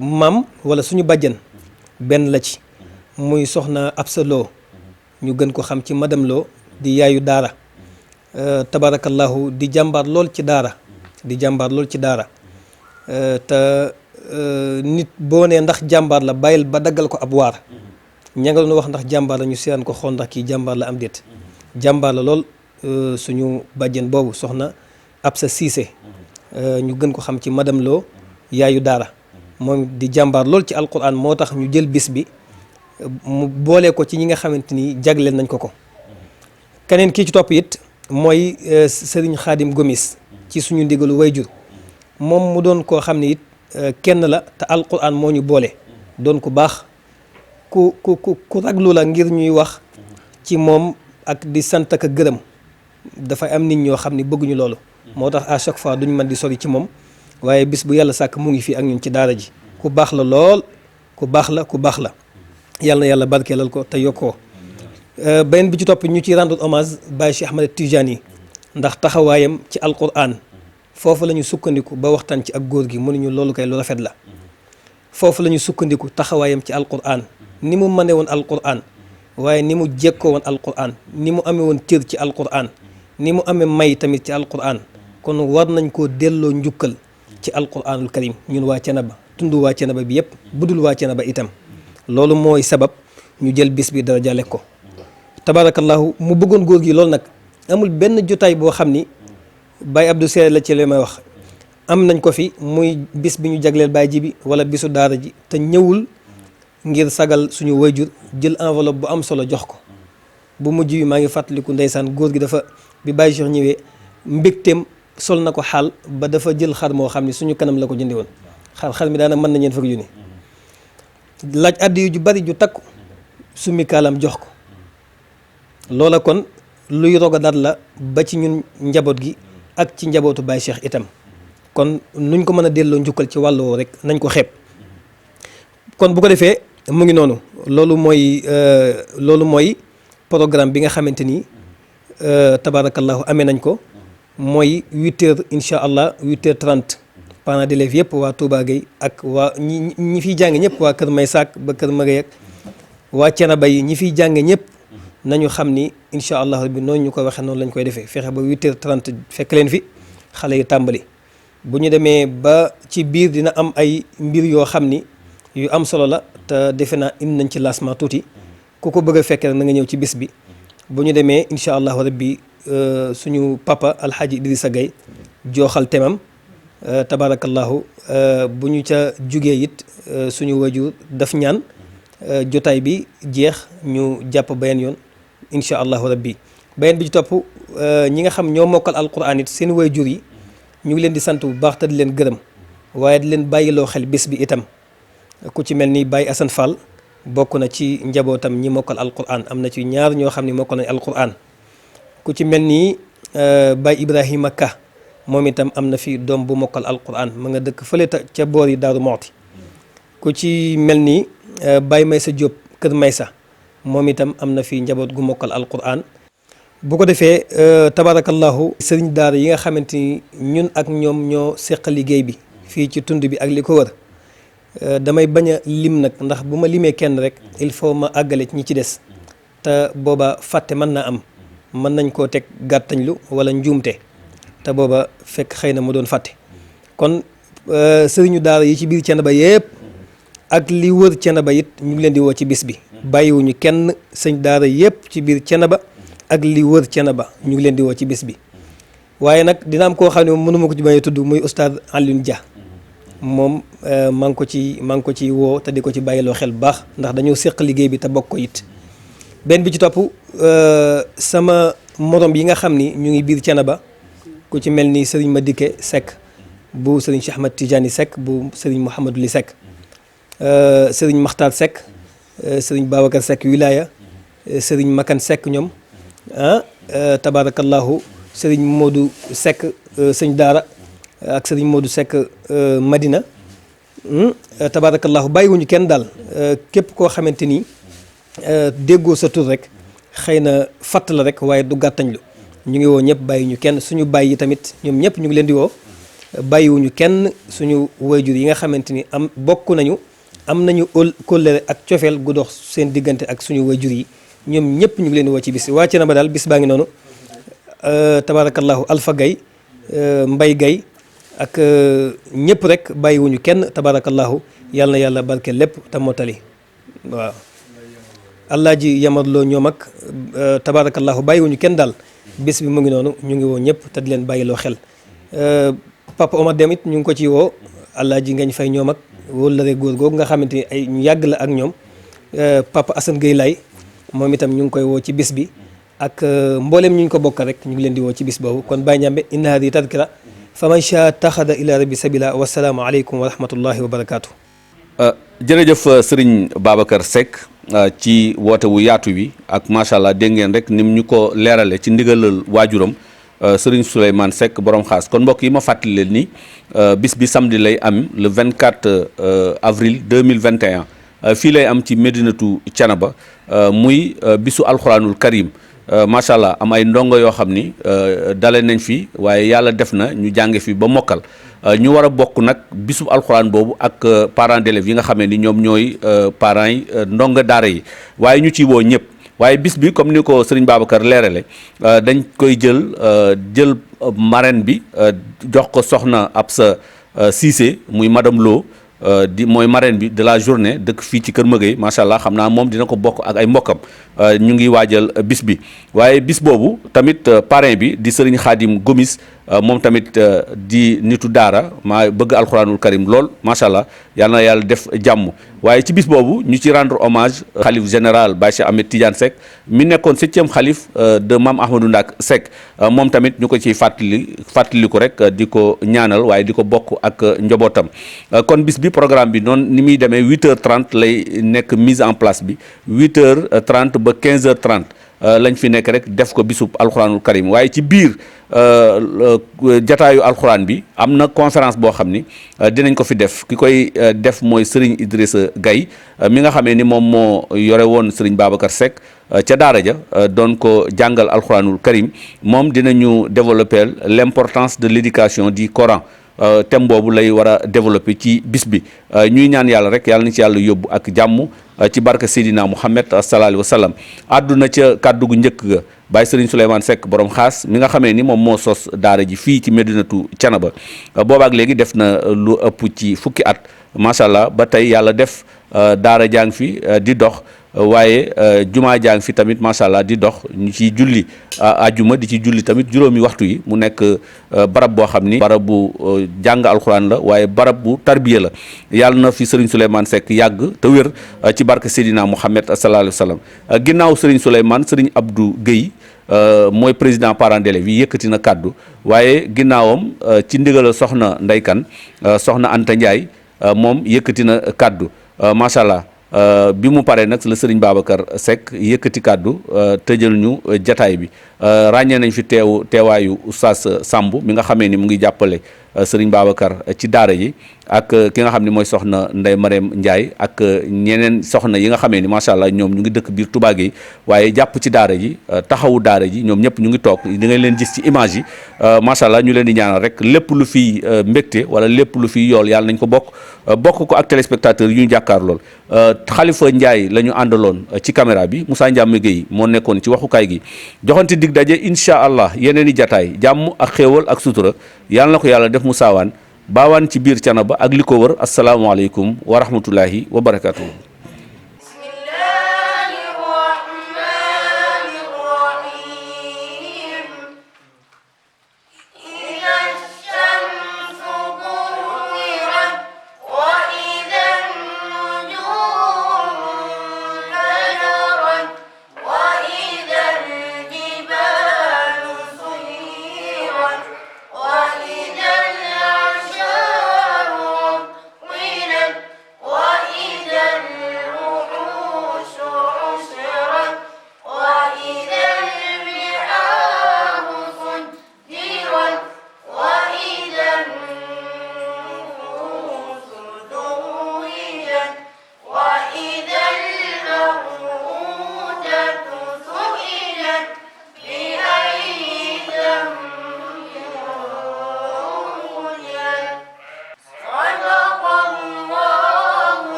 G: maam wala suñu bàjjan benn la ci muy soxna Absa Lo ñu gën ko xam ci madame Lo di yaayu daara tabarakallahu di jàmbaar lool ci daara te nit boo nee ndax jàmbaar la bàyyil ba daggal ko ab waar ña nga doon wax ndax jàmbaar la ñu seetaan ko xool ndax kii jàmbaar la am déet jàmbaar la lool suñu bàjjen boobu soxna Absa Cissé ñu gën ko xam ci madame Lo yaayu daara moom di jàmbaar lool ci alquran moo tax ñu jël bis bi mu boole ko ci ñi nga xamante ni jagleel nañ ko ko. keneen kii ci topp it mooy Serigne Khadim Gomis ci suñu ndigalu wayjur moom mu doon koo xam ne it kenn la te alquran moo ñu boole doon ku baax ku raglu la ngir ñuy wax ci moom ak di sant ak gërëm dafay am nit ñoo xam ne bëgguñu loolu. moo tax à chaque fois duñ mën di sori ci moom waaye bis bu yàlla sàkk mu ngi fii ak ñun ci daara ji ku baax la lool ku baax la yàlla na yàlla barkeelal ko te yokkoo. beneen bi ci topp ñu ci rendre hommage Baye Cheikh Ahmed Tidiane ndax taxawaayam ci alquran foofu la ñu sukkandiku ba waxtaan ci ak góor gi mënuñu loolu kay lu rafet la foofu la ñu sukkandiku taxawaayam ci alquran ni mu mënee woon alquran waaye ni mu jekkoo woon alquran ni mu amee woon cër ci alquran ni mu amee may tamit ci alquran kon war nañ koo delloo njukkal ci alquranul karim ñun waa Thiénaba tund waa Thiénaba bi yëpp budul waa Thiénaba itam loolu mooy sabab ñu jël bis bi dara jàlle ko tabarakallahu mu bëggoon góor gi loolu nag amul benn jotaay boo xam ni Baye Abdou Seye la ci li may wax am nañ ko fi muy bis bi ñu jagleel Baye Jibi wala bisu daara ji te ñëwul ngir sagal suñu wayjur jël enveloppe bu am solo jox ko bu mujj bi maa ngi fàttaliku ndeysaan góor gi dafa bi Baye Cheikh ñëwee mbégteem sol na ko xaal ba dafa jël xar moo xam ne suñu kanam la ko jëndi woon xar mi daana mën na ñeen fukki junni laaj addi ju bari ju takku summi kaalam jox ko loola kon luy roga daat la ba ci ñun njaboot gi ak ci njabootu Baye Cheikh itam kon nuñ ko mën a delloo njukkal ci wàll woo rek nañ ko xeeb kon bu ko defee mu ngi noonu loolu mooy programme bi nga xamante ni tabarakallahu amee nañ ko mooy 8h incha allah 8h30 parents d'élèves yëpp waa Touba Gueye ak waa ñi fiy jàng ñëpp waa Kër Maysak ba Kër Magay ak waa Thiénaba yi ñi fiy jàng ñëpp nañu xam ni incha allah rabbi noonu ñu ko waxee noonu lañ koy defee fexe ba 8h30 fekk leen fi xale yi tàmbali bu ñu demee ba ci biir dina am ay mbir yoo xam ni yu am solo la te defe naa indi nañ ci lancement tuuti ku ko bëgg a fekk rek na nga ñëw ci bis bi bu ñu demee incha allah rabbi suñu papa alxaaji Idrissa Gueye jooxal temam tabarakallahu bu ñu ca jugee it suñu wajur daf ñaan jotaay bi jeex ñu jàpp beneen yoon incha allahu rabbi beneen bi ci topp ñi nga xam ñoo mokkal alquran it seen wayjur yi ñu ngi leen di sant bu baax te di leen gërëm waaye di leen bàyyiloo xel bis bi itam ku ci mel ni Baye Assane Fall bokk na ci njabootam ñi mokkal alquran am na ci ñaar ñoo xam ne mokkal nañ alquran ku ci mel ni Baye Ibrahima Ka moom itam am na fi doom bu mokkal alquran ma nga dëkk fële ca boor yi Daaru Moxti ku ci mel ni Baye Maysa Diop Kër Maysa moom itam am na fi njaboot gu mokkal alquran bu ko defee tabarakallahu sëriñ daara yi nga xamante ni ñun ak ñoom ñoo seq liggéey bi fii ci tund bi ak li ko wër damay bañ a lim nag ndax bu ma limee kenn rek il faut ma àggale ci ñi ci des te booba fàtte mën naa am mën nañ koo teg gàttañlu wala njuumte te booba fekk xëy na mu doon fàtte kon sëriñu daara yi ci biir Thiénaba yëpp ak li wër Thiénaba it ñu ngi leen di woo ci bis bi bàyyiwuñu kenn sëñ daara yëpp ci biir Thiénaba ak li wër Thiénaba ñu ngi leen di woo ci bis bi waaye nag dina am koo xam ne mënuma ko ci bañ a tudd muy oustaz Alioune Dia moom maa ngi ko ci woo te di ko ci bàyyiloo xel bu baax ndax dañoo séq liggéey bi te bokk ko it benn bi ci topp sama morom yi nga xam ni ñu ngi biir Thiénaba ku ci mel ni Serigne Madické Seck bu Serigne Cheikh Ahmed Tidiane Seck bu Serigne Mouhamadou Li Seck Serigne Makhtar Seck Serigne Babacar Seck wilaya Serigne Makan Seck ñoom tabarakallahu Serigne Modou Seck sëñ Daara ak Serigne Modou Seck Madina tabarakallahu bàyyiwuñu kenn daal képp koo xamante ni déggoo sa tur rek xëy na fatt la rek waaye du gàttañlu ñu ngi woo ñëpp bàyyi ñu kenn suñu bàyyi tamit ñoom ñëpp ñu ngi leen di woo bàyyiwuñu kenn suñu wayjur yi nga xamante ni bokk nañu am nañu kóllëre ak cofeel gu dox seen diggante ak suñu wayjur yi ñoom ñëpp ñu ngi leen di woo ci bis wàcce na ba daal bis baa ngi noonu tabarakallahu Alpha Gaye Mbay Gaye ak ñëpp rek bàyyiwuñu kenn tabarakallahu yàlla na yàlla barke lépp te mottali waaw Alaaji Yamarloo ñoom ak tabarakallahu bàyyiwuñu kenn daal bis bi mu ngi noonu ñu ngi woo ñëpp te di leen bàyyiloo xel Papa Omar Dem it ñu ngi ko ci woo Alaaji Ngañ Fay ñoom ak wóllare góor googu nga xamante ni ay ñu yàgg la ak ñoom Papa Assane Gueye Lay moom itam ñu ngi koy woo ci bis bi ak mboolem ñu ko bokk rek ñu ngi leen di woo ci bis boobu kon Baye Ñambe inna hadi tadkira fa man shaa taxada ila rabbi sabila wasalaamu aleykum wa rahmatullahi wa barakaatu.
C: jërëjëf Serigne Babacar Seck ci woote wu yaatu wi ak macha allah dégg ngeen rek nim ñu ko leerale ci ndigalal waajuram Serigne Souleymane Seck borom xaas kon mbokk yi ma fàttali leen ni bis bi samedi lay am le 24 avril 2021 fii lay am ci Medinatu Thiénaba muy bisu alxuraanul karim macha allah am ay ndongo yoo xam ni dale nañ fi waaye yàlla def na ñu jànge fi ba mokkal ñu war a bokk nag bisub alxuraan boobu ak parents d'élèves yi nga xamee ni ñoom ñooy parents yi ndongo daara yi waaye ñu ciy woo ñëpp waaye bis bi comme ni ko sëriñ Babacar leerale dañ koy jël marraine bi jox ko soxna Absa Cissé muy madame Lo di mooy marraine bi de la journée dëkk fii ci Kër Mëgëy macha allah xam naa moom dina ko bokk ak ay mbokkam ñu ngi waajal bis bi waaye bis boobu tamit parrain bi di sëriñ Xaadim Gomis moom tamit di nitu daara maa bëgg alxuraanul karim lool macha allah yal na yàlla def jàmm waaye ci bis boobu ñu ci rendre hommage xalif général Baye Cheikh Ahmed Tidiane Seck mi nekkoon 7e xalif de Mame Ahmadou Ndak Seck moom tamit ñu ko ciy fàttali ko rek di ko ñaanal waaye di ko bokk ak njobootam kon bis bi programme bi noonu ni muy demee 8h30 lay nekk mise en place bi 8h30 ba 15h30 lañ fi nekk rek def ko bisub alxuraanul karim waaye ci biir jataayu alxuraan bi am na conférence boo xam ni dinañ ko fi def ki koy def mooy Serigne Idrissa Gaye mi nga xamee ni moom moo yore woon Serigne Babacar Seck ca daara ja doon ko jàngal alxuraanul karim moom dinañu développer l'importance de l'éducation du Coran thème boobu lay war a développer ci bis bi ñuy ñaan yàlla rek yàlla na ci yàlla yóbbu ak jàmm ci barke Seydina Mouhamed sallallahu alayhi wa sallam àdduna ca kàddu gu njëkk ga Baye Serigne Souleymane Seck borom xaas mi nga xamee ni moom moo sos daara ji fii ci Medinatu Thiénaba boobaak léegi def na lu ëpp ci fukki at macha allah ba tey yàlla def daara jàng fi di dox waaye jumaa jàng fi tamit macha allah di dox ñu ci julli ajuma di ci julli tamit juróomi waxtu yi mu nekk barab boo xam ni barab bu jàng alxuraan la waaye barab bu tarbiya la yàlla na fi Serigne Souleymane Seck yàgg te wér ci barke Seydina Mouhamed sallallahu alayhi wa sallam ginnaaw Serigne Souleymane Serigne Abdou Guèye mooy président parents d'élèves yi yëkkati na kàddu waaye ginnaawam ci ndigal soxna Ndeykan soxna Anta Ndiaye moom yëkkati na kàddu macha allah bi mu paree nag la Serigne Babacar Seck yëkkati kàddu tëjal ñu jataay bi ràññee nañ fi teewaayu Oustaz Samb mi nga xamee ni mu ngi jàppale Serigne Babacar ci daara yi ak ki nga xam ne mooy soxna Ndeye Marème Ndiaye ak ñeneen soxna yi nga xamee ni macha allah ñoom ñu ngi dëkk biir Touba Gueye waaye jàpp ci daara ji taxawu daara ji ñoom ñëpp ñu ngi toog di nga leen gis ci image yi macha allah ñu leen di ñaanal rek lépp lu fi mbégte wala lépp lu fi yool yàlla nañ ko bokk ko ak téléspectateurs yu ñu jàkkaar lool Khalifa Ndiaye la ñu àndaloon ci caméra bi Moussa Ndiame Gueye moo nekkoon ci waxukaay gi joxante dig daje incha allah yeneen i jataay jàmm ak xéewal ak sutura yàlla na ko yàlla def mu saawaan baawaan ci biir Thiénaba ak li ko wër asalaamaaleykum wa rahmatullahi wa barakatuhu
H: وإذا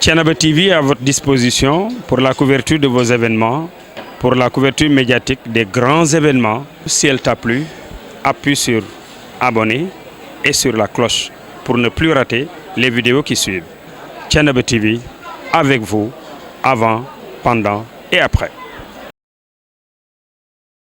A: Thiénaba TV est à votre disposition pour la couverture de vos événements, pour la couverture médiatique des grands événements. Si elle t'a plu, appuie sur abonner et sur la cloche pour ne plus rater les vidéos qui suivent. Thiénaba TV, avec vous, avant, pendant et après.